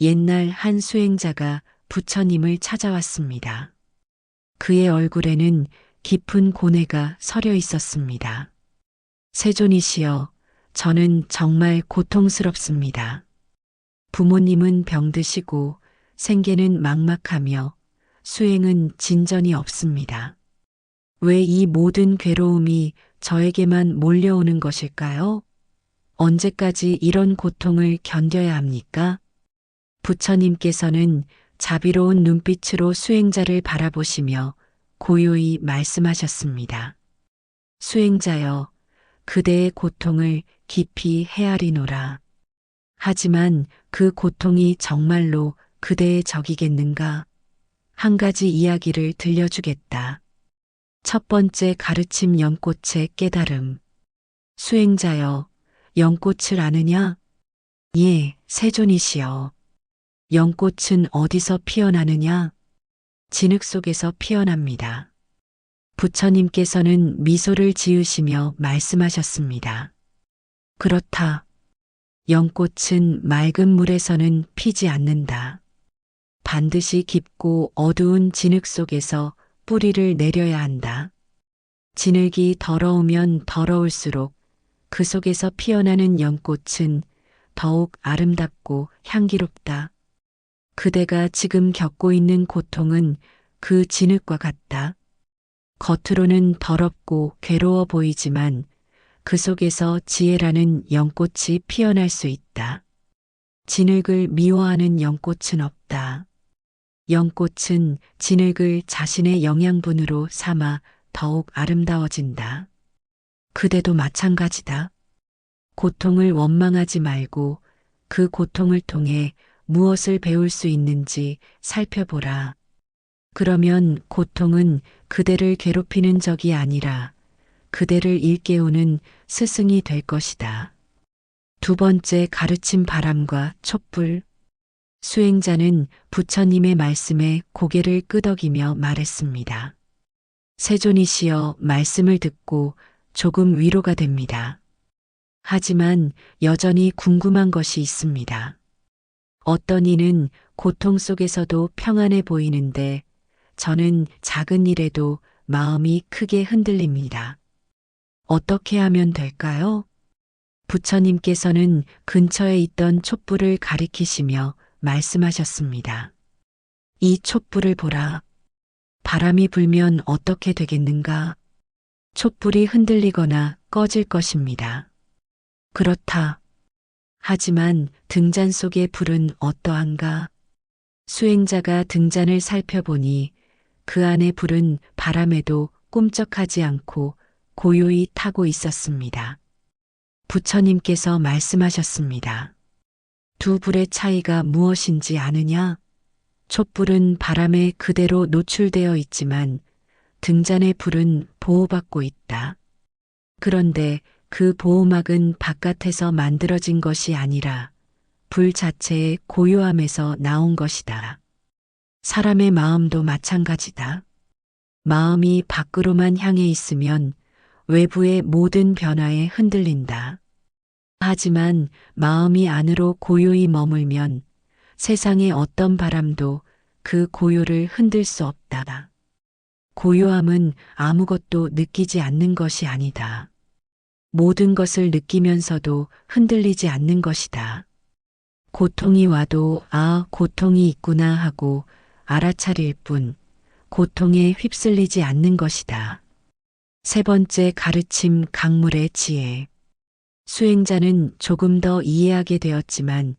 옛날 한 수행자가 부처님을 찾아왔습니다. 그의 얼굴에는 깊은 고뇌가 서려 있었습니다. 세존이시여, 저는 정말 고통스럽습니다. 부모님은 병드시고 생계는 막막하며 수행은 진전이 없습니다. 왜 이 모든 괴로움이 저에게만 몰려오는 것일까요? 언제까지 이런 고통을 견뎌야 합니까? 부처님께서는 자비로운 눈빛으로 수행자를 바라보시며 고요히 말씀하셨습니다. 수행자여, 그대의 고통을 깊이 헤아리노라. 하지만 그 고통이 정말로 그대의 적이겠는가? 한 가지 이야기를 들려주겠다. 첫 번째 가르침 연꽃의 깨달음. 수행자여, 연꽃을 아느냐? 예, 세존이시여. 연꽃은 어디서 피어나느냐? 진흙 속에서 피어납니다. 부처님께서는 미소를 지으시며 말씀하셨습니다. 그렇다. 연꽃은 맑은 물에서는 피지 않는다. 반드시 깊고 어두운 진흙 속에서 뿌리를 내려야 한다. 진흙이 더러우면 더러울수록 그 속에서 피어나는 연꽃은 더욱 아름답고 향기롭다. 그대가 지금 겪고 있는 고통은 그 진흙과 같다. 겉으로는 더럽고 괴로워 보이지만 그 속에서 지혜라는 연꽃이 피어날 수 있다. 진흙을 미워하는 연꽃은 없다. 연꽃은 진흙을 자신의 영양분으로 삼아 더욱 아름다워진다. 그대도 마찬가지다. 고통을 원망하지 말고 그 고통을 통해 무엇을 배울 수 있는지 살펴보라. 그러면 고통은 그대를 괴롭히는 적이 아니라 그대를 일깨우는 스승이 될 것이다. 두 번째 가르침 바람과 촛불. 수행자는 부처님의 말씀에 고개를 끄덕이며 말했습니다. 세존이시여, 말씀을 듣고 조금 위로가 됩니다. 하지만 여전히 궁금한 것이 있습니다. 어떤 이는 고통 속에서도 평안해 보이는데 저는 작은 일에도 마음이 크게 흔들립니다. 어떻게 하면 될까요? 부처님께서는 근처에 있던 촛불을 가리키시며 말씀하셨습니다. 이 촛불을 보라. 바람이 불면 어떻게 되겠는가? 촛불이 흔들리거나 꺼질 것입니다. 그렇다. 하지만 등잔 속의 불은 어떠한가? 수행자가 등잔을 살펴보니 그 안의 불은 바람에도 꿈쩍하지 않고 고요히 타고 있었습니다. 부처님께서 말씀하셨습니다. 두 불의 차이가 무엇인지 아느냐? 촛불은 바람에 그대로 노출되어 있지만 등잔의 불은 보호받고 있다. 그런데 그 보호막은 바깥에서 만들어진 것이 아니라 불 자체의 고요함에서 나온 것이다. 사람의 마음도 마찬가지다. 마음이 밖으로만 향해 있으면 외부의 모든 변화에 흔들린다. 하지만 마음이 안으로 고요히 머물면 세상의 어떤 바람도 그 고요를 흔들 수 없다. 고요함은 아무것도 느끼지 않는 것이 아니다. 모든 것을 느끼면서도 흔들리지 않는 것이다. 고통이 와도 고통이 있구나 하고 알아차릴 뿐 고통에 휩쓸리지 않는 것이다. 세 번째 가르침 강물의 지혜. 수행자는 조금 더 이해하게 되었지만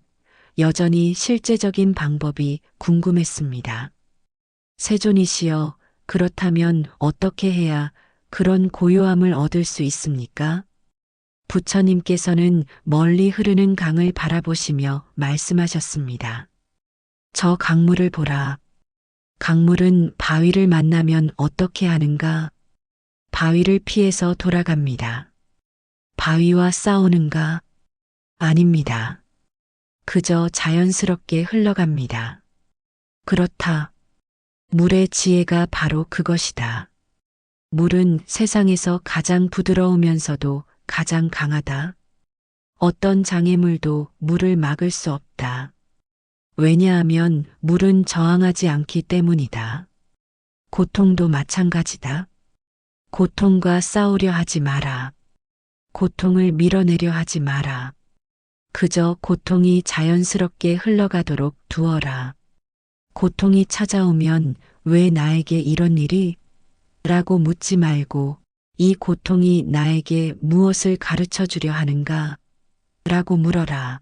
여전히 실제적인 방법이 궁금했습니다. 세존이시여, 그렇다면 어떻게 해야 그런 고요함을 얻을 수 있습니까? 부처님께서는 멀리 흐르는 강을 바라보시며 말씀하셨습니다. 저 강물을 보라. 강물은 바위를 만나면 어떻게 하는가? 바위를 피해서 돌아갑니다. 바위와 싸우는가? 아닙니다. 그저 자연스럽게 흘러갑니다. 그렇다. 물의 지혜가 바로 그것이다. 물은 세상에서 가장 부드러우면서도 가장 강하다. 어떤 장애물도 물을 막을 수 없다. 왜냐하면 물은 저항하지 않기 때문이다. 고통도 마찬가지다. 고통과 싸우려 하지 마라. 고통을 밀어내려 하지 마라. 그저 고통이 자연스럽게 흘러가도록 두어라. 고통이 찾아오면 왜 나에게 이런 일이? 라고 묻지 말고 이 고통이 나에게 무엇을 가르쳐 주려 하는가? 라고 물어라.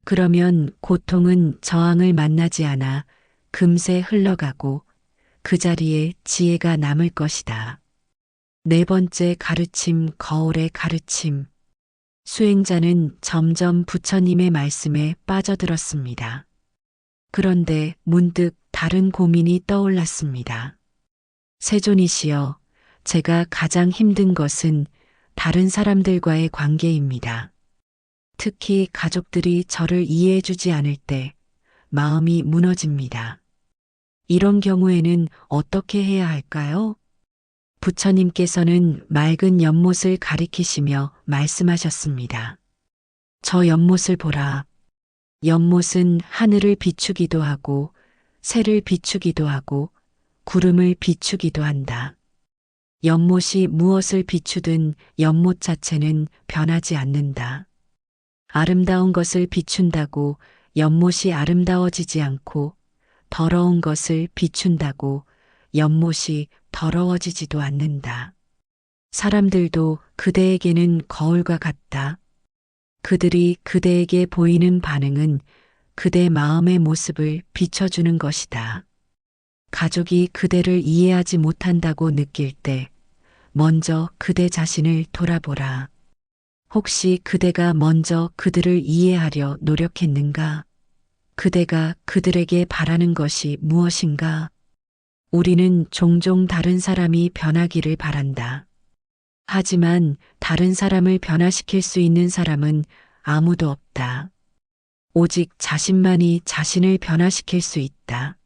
그러면 고통은 저항을 만나지 않아 금세 흘러가고 그 자리에 지혜가 남을 것이다. 네 번째 가르침, 거울의 가르침. 수행자는 점점 부처님의 말씀에 빠져들었습니다. 그런데 문득 다른 고민이 떠올랐습니다. 세존이시여, 제가 가장 힘든 것은 다른 사람들과의 관계입니다. 특히 가족들이 저를 이해해주지 않을 때 마음이 무너집니다. 이런 경우에는 어떻게 해야 할까요? 부처님께서는 맑은 연못을 가리키시며 말씀하셨습니다. 저 연못을 보라. 연못은 하늘을 비추기도 하고 새를 비추기도 하고 구름을 비추기도 한다. 연못이 무엇을 비추든 연못 자체는 변하지 않는다. 아름다운 것을 비춘다고 연못이 아름다워지지 않고 더러운 것을 비춘다고 연못이 더러워지지도 않는다. 사람들도 그대에게는 거울과 같다. 그들이 그대에게 보이는 반응은 그대 마음의 모습을 비춰주는 것이다. 가족이 그대를 이해하지 못한다고 느낄 때 먼저 그대 자신을 돌아보라. 혹시 그대가 먼저 그들을 이해하려 노력했는가? 그대가 그들에게 바라는 것이 무엇인가? 우리는 종종 다른 사람이 변하기를 바란다. 하지만 다른 사람을 변화시킬 수 있는 사람은 아무도 없다. 오직 자신만이 자신을 변화시킬 수 있다.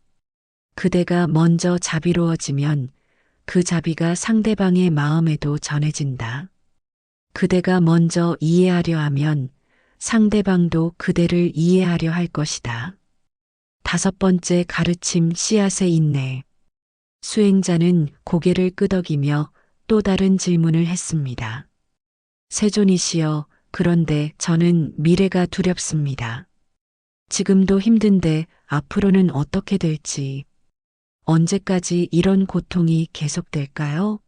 그대가 먼저 자비로워지면 그 자비가 상대방의 마음에도 전해진다. 그대가 먼저 이해하려 하면 상대방도 그대를 이해하려 할 것이다. 다섯 번째 가르침, 씨앗의 인내. 수행자는 고개를 끄덕이며 또 다른 질문을 했습니다. 세존이시여, 그런데 저는 미래가 두렵습니다. 지금도 힘든데 앞으로는 어떻게 될지, 언제까지 이런 고통이 계속될까요?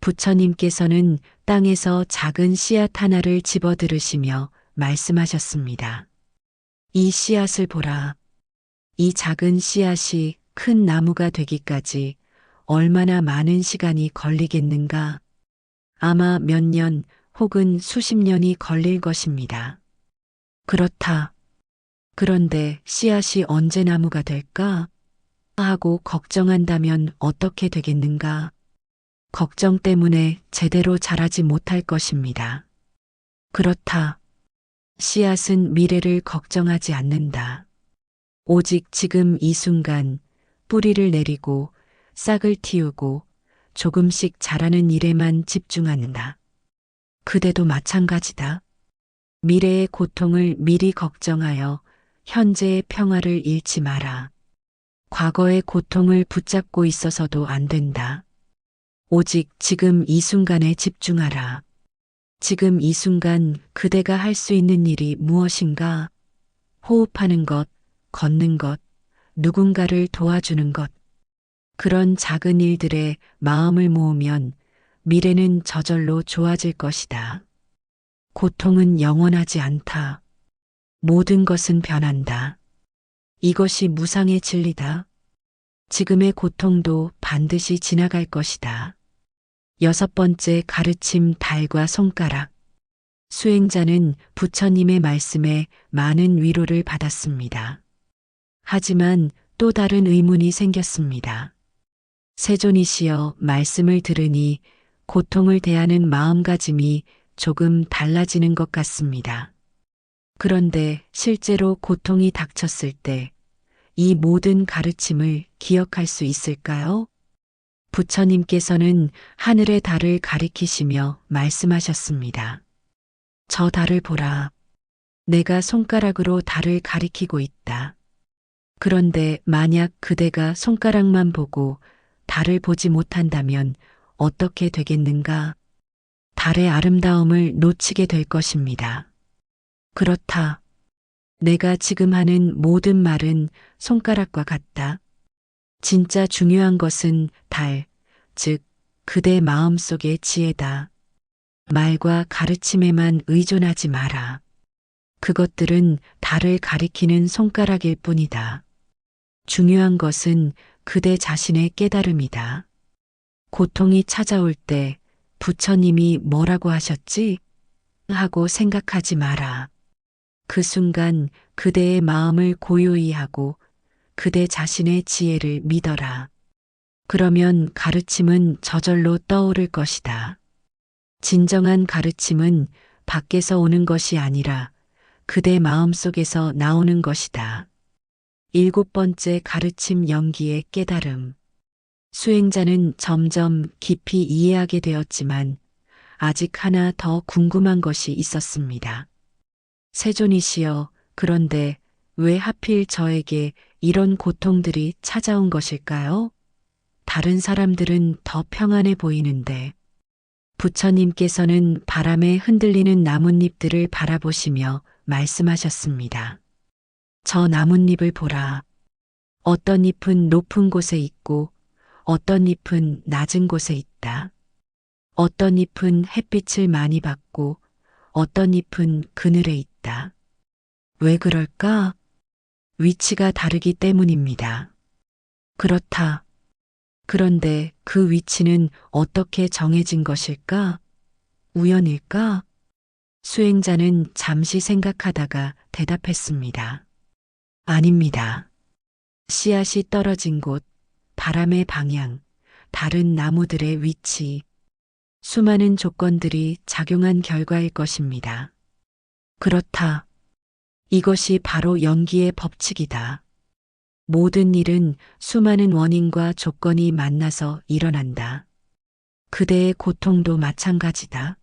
부처님께서는 땅에서 작은 씨앗 하나를 집어들으시며 말씀하셨습니다. 이 씨앗을 보라. 이 작은 씨앗이 큰 나무가 되기까지 얼마나 많은 시간이 걸리겠는가? 아마 몇 년 혹은 수십 년이 걸릴 것입니다. 그렇다. 그런데 씨앗이 언제 나무가 될까? 하고 걱정한다면 어떻게 되겠는가? 걱정 때문에 제대로 자라지 못할 것입니다. 그렇다. 씨앗은 미래를 걱정하지 않는다. 오직 지금 이 순간 뿌리를 내리고 싹을 틔우고 조금씩 자라는 일에만 집중한다. 그대도 마찬가지다. 미래의 고통을 미리 걱정하여 현재의 평화를 잃지 마라. 과거의 고통을 붙잡고 있어서도 안 된다. 오직 지금 이 순간에 집중하라. 지금 이 순간 그대가 할 수 있는 일이 무엇인가? 호흡하는 것, 걷는 것, 누군가를 도와주는 것. 그런 작은 일들에 마음을 모으면 미래는 저절로 좋아질 것이다. 고통은 영원하지 않다. 모든 것은 변한다. 이것이 무상의 진리다. 지금의 고통도 반드시 지나갈 것이다. 여섯 번째 가르침, 달과 손가락. 수행자는 부처님의 말씀에 많은 위로를 받았습니다. 하지만 또 다른 의문이 생겼습니다. 세존이시여, 말씀을 들으니 고통을 대하는 마음가짐이 조금 달라지는 것 같습니다. 그런데 실제로 고통이 닥쳤을 때 이 모든 가르침을 기억할 수 있을까요? 부처님께서는 하늘의 달을 가리키시며 말씀하셨습니다. 저 달을 보라. 내가 손가락으로 달을 가리키고 있다. 그런데 만약 그대가 손가락만 보고 달을 보지 못한다면 어떻게 되겠는가? 달의 아름다움을 놓치게 될 것입니다. 그렇다. 내가 지금 하는 모든 말은 손가락과 같다. 진짜 중요한 것은 달, 즉, 그대 마음속의 지혜다. 말과 가르침에만 의존하지 마라. 그것들은 달을 가리키는 손가락일 뿐이다. 중요한 것은 그대 자신의 깨달음이다. 고통이 찾아올 때 부처님이 뭐라고 하셨지? 하고 생각하지 마라. 그 순간 그대의 마음을 고요히 하고 그대 자신의 지혜를 믿어라. 그러면 가르침은 저절로 떠오를 것이다. 진정한 가르침은 밖에서 오는 것이 아니라 그대 마음속에서 나오는 것이다. 7번째 가르침 연기의 깨달음. 수행자는 점점 깊이 이해하게 되었지만 아직 하나 더 궁금한 것이 있었습니다. 세존이시여, 그런데 왜 하필 저에게 이런 고통들이 찾아온 것일까요? 다른 사람들은 더 평안해 보이는데. 부처님께서는 바람에 흔들리는 나뭇잎들을 바라보시며 말씀하셨습니다. 저 나뭇잎을 보라. 어떤 잎은 높은 곳에 있고 어떤 잎은 낮은 곳에 있다. 어떤 잎은 햇빛을 많이 받고 어떤 잎은 그늘에 있다. 왜 그럴까? 위치가 다르기 때문입니다. 그렇다. 그런데 그 위치는 어떻게 정해진 것일까? 우연일까? 수행자는 잠시 생각하다가 대답했습니다. 아닙니다. 씨앗이 떨어진 곳, 바람의 방향, 다른 나무들의 위치, 수많은 조건들이 작용한 결과일 것입니다. 그렇다. 이것이 바로 연기의 법칙이다. 모든 일은 수많은 원인과 조건이 만나서 일어난다. 그대의 고통도 마찬가지다.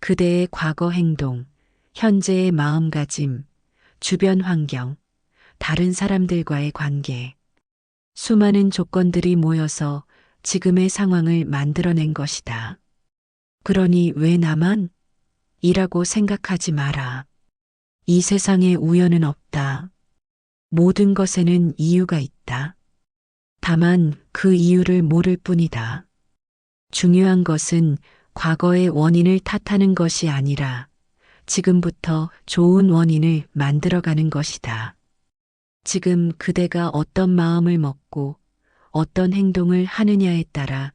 그대의 과거 행동, 현재의 마음가짐, 주변 환경, 다른 사람들과의 관계, 수많은 조건들이 모여서 지금의 상황을 만들어낸 것이다. 그러니 왜 나만? 이라고 생각하지 마라. 이 세상에 우연은 없다. 모든 것에는 이유가 있다. 다만 그 이유를 모를 뿐이다. 중요한 것은 과거의 원인을 탓하는 것이 아니라 지금부터 좋은 원인을 만들어가는 것이다. 지금 그대가 어떤 마음을 먹고 어떤 행동을 하느냐에 따라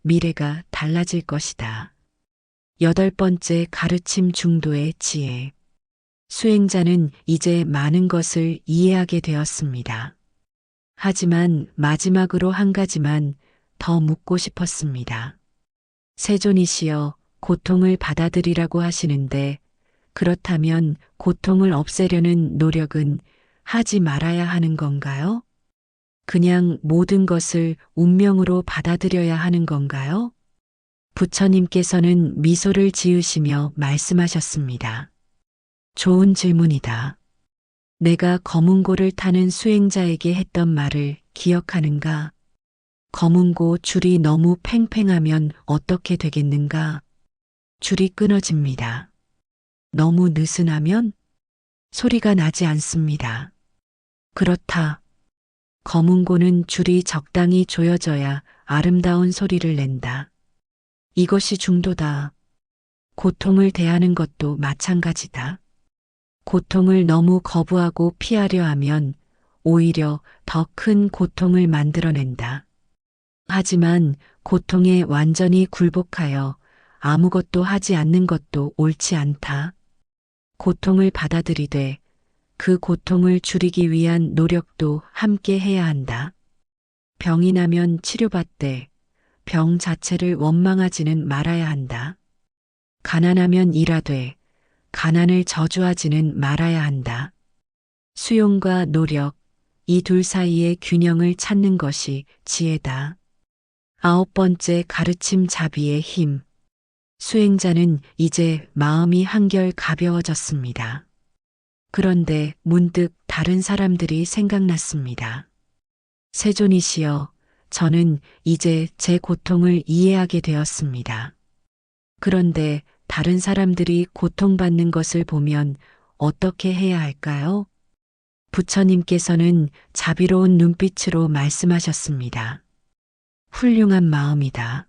미래가 달라질 것이다. 8번째 가르침 중도의 지혜. 수행자는 이제 많은 것을 이해하게 되었습니다. 하지만 마지막으로 한 가지만 더 묻고 싶었습니다. 세존이시여, 고통을 받아들이라고 하시는데 그렇다면 고통을 없애려는 노력은 하지 말아야 하는 건가요? 그냥 모든 것을 운명으로 받아들여야 하는 건가요? 부처님께서는 미소를 지으시며 말씀하셨습니다. 좋은 질문이다. 내가 검은고를 타는 수행자에게 했던 말을 기억하는가? 검은고 줄이 너무 팽팽하면 어떻게 되겠는가? 줄이 끊어집니다. 너무 느슨하면 소리가 나지 않습니다. 그렇다. 검은고는 줄이 적당히 조여져야 아름다운 소리를 낸다. 이것이 중도다. 고통을 대하는 것도 마찬가지다. 고통을 너무 거부하고 피하려 하면 오히려 더 큰 고통을 만들어낸다. 하지만 고통에 완전히 굴복하여 아무것도 하지 않는 것도 옳지 않다. 고통을 받아들이되 그 고통을 줄이기 위한 노력도 함께 해야 한다. 병이 나면 치료받되 병 자체를 원망하지는 말아야 한다. 가난하면 일하되 가난을 저주하지는 말아야 한다. 수용과 노력, 이 둘 사이의 균형을 찾는 것이 지혜다. 9번째 가르침 자비의 힘. 수행자는 이제 마음이 한결 가벼워졌습니다. 그런데 문득 다른 사람들이 생각났습니다. 세존이시여, 저는 이제 제 고통을 이해하게 되었습니다. 그런데 다른 사람들이 고통받는 것을 보면 어떻게 해야 할까요? 부처님께서는 자비로운 눈빛으로 말씀하셨습니다. 훌륭한 마음이다.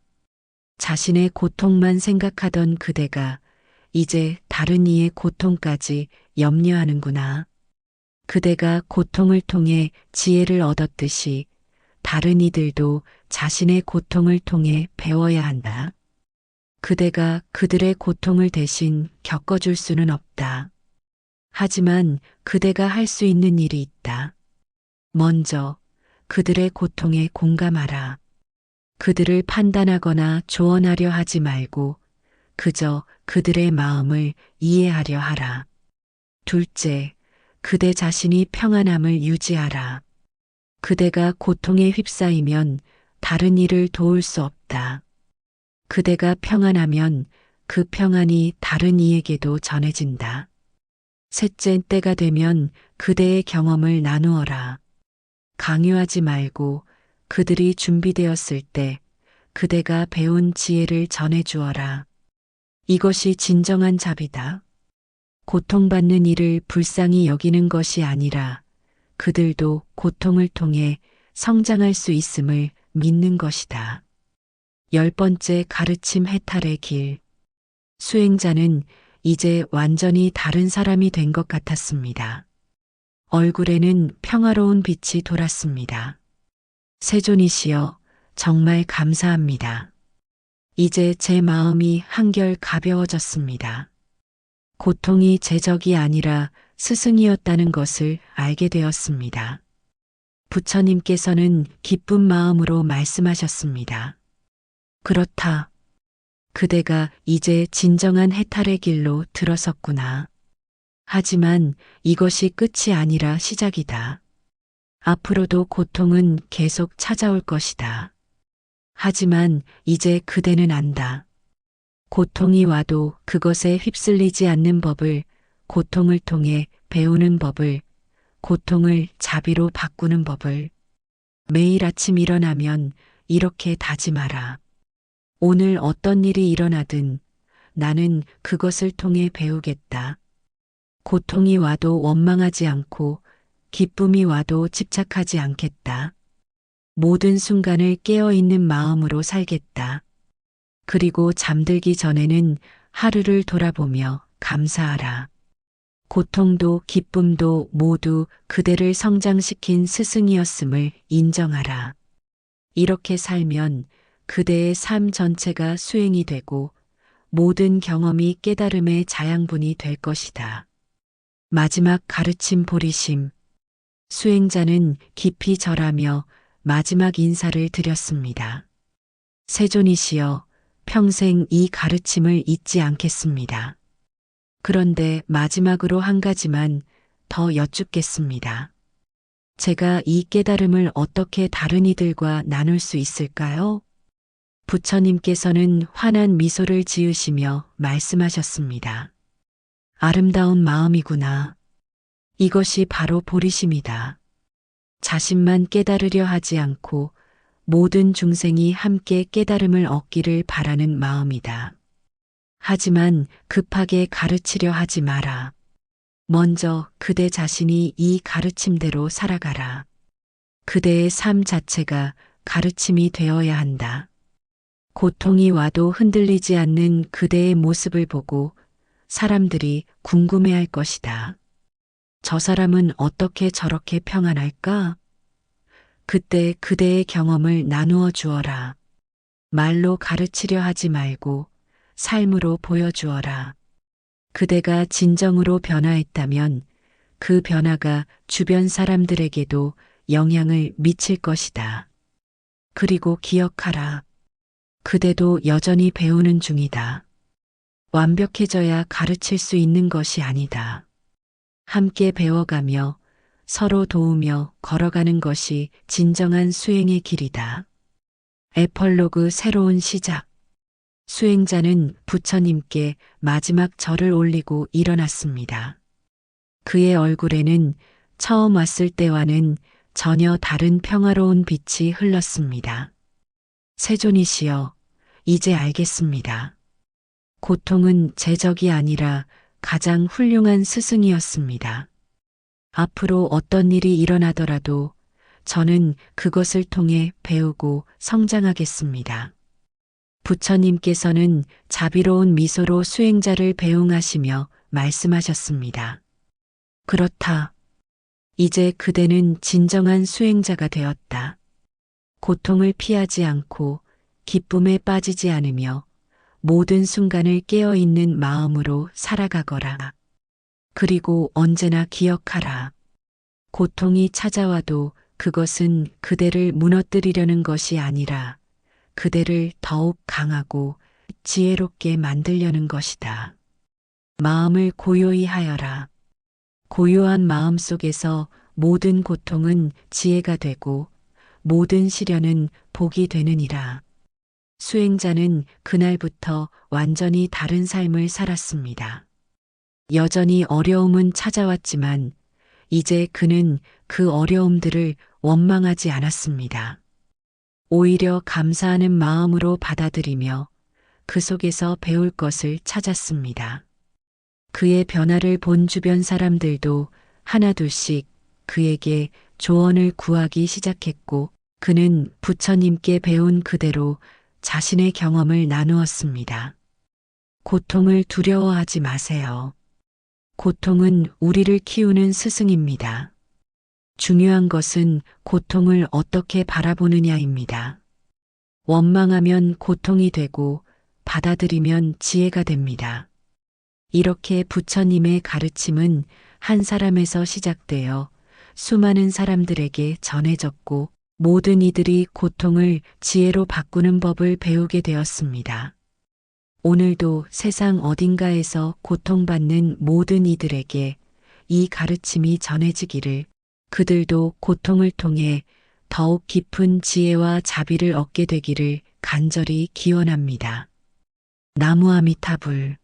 자신의 고통만 생각하던 그대가 이제 다른 이의 고통까지 염려하는구나. 그대가 고통을 통해 지혜를 얻었듯이 다른 이들도 자신의 고통을 통해 배워야 한다. 그대가 그들의 고통을 대신 겪어줄 수는 없다. 하지만 그대가 할 수 있는 일이 있다. 먼저 그들의 고통에 공감하라. 그들을 판단하거나 조언하려 하지 말고 그저 그들의 마음을 이해하려 하라. 둘째, 그대 자신이 평안함을 유지하라. 그대가 고통에 휩싸이면 다른 이를 도울 수 없다. 그대가 평안하면 그 평안이 다른 이에게도 전해진다. 셋째, 때가 되면 그대의 경험을 나누어라. 강요하지 말고 그들이 준비되었을 때 그대가 배운 지혜를 전해주어라. 이것이 진정한 자비다. 고통받는 이를 불쌍히 여기는 것이 아니라 그들도 고통을 통해 성장할 수 있음을 믿는 것이다. 10번째, 가르침 해탈의 길. 수행자는 이제 완전히 다른 사람이 된 것 같았습니다. 얼굴에는 평화로운 빛이 돌았습니다. 세존이시여, 정말 감사합니다. 이제 제 마음이 한결 가벼워졌습니다. 고통이 제 적이 아니라 스승이었다는 것을 알게 되었습니다. 부처님께서는 기쁜 마음으로 말씀하셨습니다. 그렇다. 그대가 이제 진정한 해탈의 길로 들어섰구나. 하지만 이것이 끝이 아니라 시작이다. 앞으로도 고통은 계속 찾아올 것이다. 하지만 이제 그대는 안다. 고통이 와도 그것에 휩쓸리지 않는 법을, 고통을 통해 배우는 법을, 고통을 자비로 바꾸는 법을. 매일 아침 일어나면 이렇게 다짐하라. 오늘 어떤 일이 일어나든 나는 그것을 통해 배우겠다. 고통이 와도 원망하지 않고 기쁨이 와도 집착하지 않겠다. 모든 순간을 깨어있는 마음으로 살겠다. 그리고 잠들기 전에는 하루를 돌아보며 감사하라. 고통도 기쁨도 모두 그대를 성장시킨 스승이었음을 인정하라. 이렇게 살면 그대의 삶 전체가 수행이 되고 모든 경험이 깨달음의 자양분이 될 것이다. 마지막 가르침 보리심. 수행자는 깊이 절하며 마지막 인사를 드렸습니다. 세존이시여, 평생 이 가르침을 잊지 않겠습니다. 그런데 마지막으로 한 가지만 더 여쭙겠습니다. 제가 이 깨달음을 어떻게 다른 이들과 나눌 수 있을까요? 부처님께서는 환한 미소를 지으시며 말씀하셨습니다. 아름다운 마음이구나. 이것이 바로 보리심이다. 자신만 깨달으려 하지 않고 모든 중생이 함께 깨달음을 얻기를 바라는 마음이다. 하지만 급하게 가르치려 하지 마라. 먼저 그대 자신이 이 가르침대로 살아가라. 그대의 삶 자체가 가르침이 되어야 한다. 고통이 와도 흔들리지 않는 그대의 모습을 보고 사람들이 궁금해할 것이다. 저 사람은 어떻게 저렇게 평안할까? 그때 그대의 경험을 나누어 주어라. 말로 가르치려 하지 말고 삶으로 보여주어라. 그대가 진정으로 변화했다면 그 변화가 주변 사람들에게도 영향을 미칠 것이다. 그리고 기억하라. 그대도 여전히 배우는 중이다. 완벽해져야 가르칠 수 있는 것이 아니다. 함께 배워가며 서로 도우며 걸어가는 것이 진정한 수행의 길이다. 에펄로그 새로운 시작. 수행자는 부처님께 마지막 절을 올리고 일어났습니다. 그의 얼굴에는 처음 왔을 때와는 전혀 다른 평화로운 빛이 흘렀습니다. 세존이시여, 이제 알겠습니다. 고통은 제 적이 아니라 가장 훌륭한 스승이었습니다. 앞으로 어떤 일이 일어나더라도 저는 그것을 통해 배우고 성장하겠습니다. 부처님께서는 자비로운 미소로 수행자를 배웅하시며 말씀하셨습니다. 그렇다. 이제 그대는 진정한 수행자가 되었다. 고통을 피하지 않고 기쁨에 빠지지 않으며 모든 순간을 깨어있는 마음으로 살아가거라. 그리고 언제나 기억하라. 고통이 찾아와도 그것은 그대를 무너뜨리려는 것이 아니라 그대를 더욱 강하고 지혜롭게 만들려는 것이다. 마음을 고요히 하여라. 고요한 마음 속에서 모든 고통은 지혜가 되고 모든 시련은 복이 되느니라. 수행자는 그날부터 완전히 다른 삶을 살았습니다. 여전히 어려움은 찾아왔지만 이제 그는 그 어려움들을 원망하지 않았습니다. 오히려 감사하는 마음으로 받아들이며 그 속에서 배울 것을 찾았습니다. 그의 변화를 본 주변 사람들도 하나둘씩 그에게 조언을 구하기 시작했고 그는 부처님께 배운 그대로 자신의 경험을 나누었습니다. 고통을 두려워하지 마세요. 고통은 우리를 키우는 스승입니다. 중요한 것은 고통을 어떻게 바라보느냐입니다. 원망하면 고통이 되고 받아들이면 지혜가 됩니다. 이렇게 부처님의 가르침은 한 사람에서 시작되어 수많은 사람들에게 전해졌고 모든 이들이 고통을 지혜로 바꾸는 법을 배우게 되었습니다. 오늘도 세상 어딘가에서 고통받는 모든 이들에게 이 가르침이 전해지기를 그들도 고통을 통해 더욱 깊은 지혜와 자비를 얻게 되기를 간절히 기원합니다. 나무 아미타불